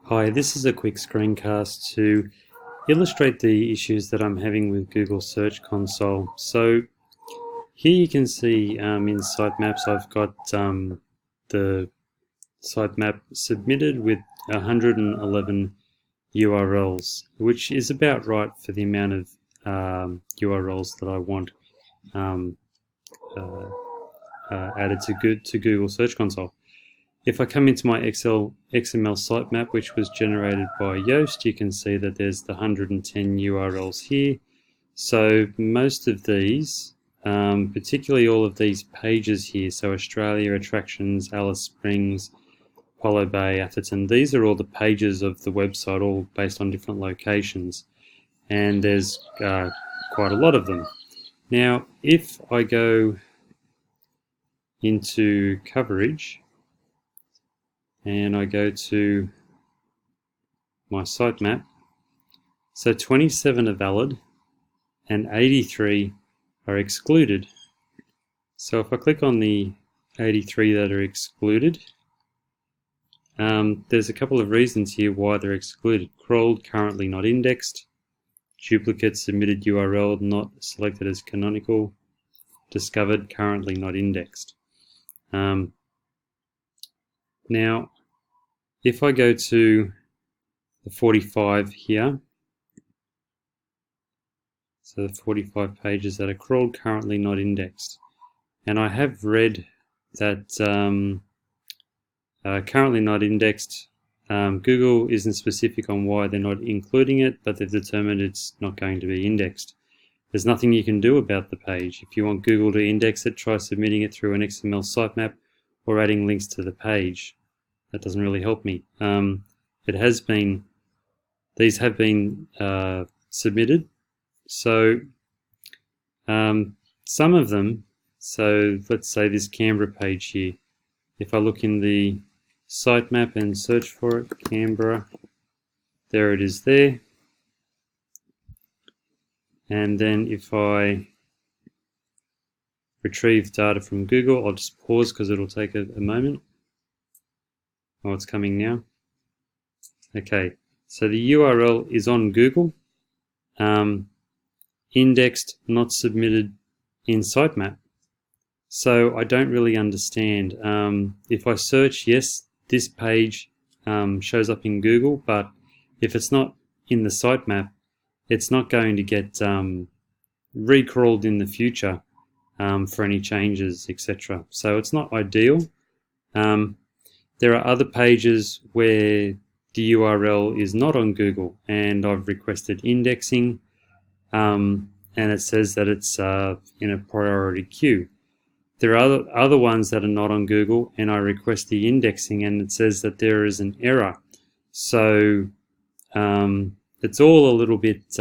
Hi, this is a quick screencast to illustrate the issues that I'm having with Google Search Console. So here you can see in sitemaps I've got the sitemap submitted with 111 URLs, which is about right for the amount of URLs that I want added to Google Search Console. If I come into my XML sitemap, which was generated by Yoast, you can see that there's the 110 URLs here. So most of these, particularly all of these pages here, so Australia, Attractions, Alice Springs, Apollo Bay, Atherton, these are all the pages of the website, all based on different locations. And there's quite a lot of them. Now, if I go into coverage, and I go to my sitemap, so 27 are valid and 83 are excluded. So if I click on the 83 that are excluded, there's a couple of reasons here why they're excluded. Crawled, currently not indexed. Duplicate, submitted URL not selected as canonical. Discovered, currently not indexed. Now, if I go to the 45 here, so the 45 pages that are crawled, currently not indexed, and I have read that currently not indexed, Google isn't specific on why they're not including it, but they've determined it's not going to be indexed. There's nothing you can do about the page. If you want Google to index it, try submitting it through an XML sitemap or adding links to the page. That doesn't really help me. These have been submitted. So some of them, so let's say this Canberra page here, if I look in the sitemap and search for it, Canberra, there it is there. And then if I retrieve data from Google, I'll just pause because it'll take a moment. Oh, it's coming now. Okay, so the URL is on Google, indexed, not submitted in sitemap. So I don't really understand. If I search, yes, this page shows up in Google, but if it's not in the sitemap, it's not going to get recrawled in the future for any changes, etc. So it's not ideal. There are other pages where the URL is not on Google, and I've requested indexing, and it says that it's in a priority queue. There are other ones that are not on Google, and I request the indexing, and it says that there is an error. So it's all a little bit, it's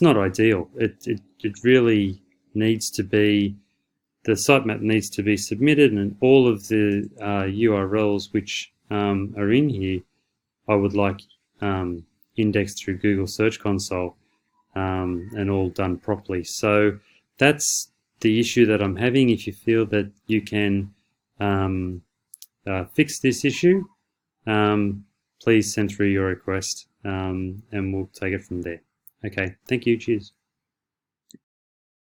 not ideal. It really needs to be. The sitemap needs to be submitted, and all of the URLs which are in here, I would like indexed through Google Search Console and all done properly. So that's the issue that I'm having. If you feel that you can fix this issue, please send through your request and we'll take it from there. Okay, thank you, cheers.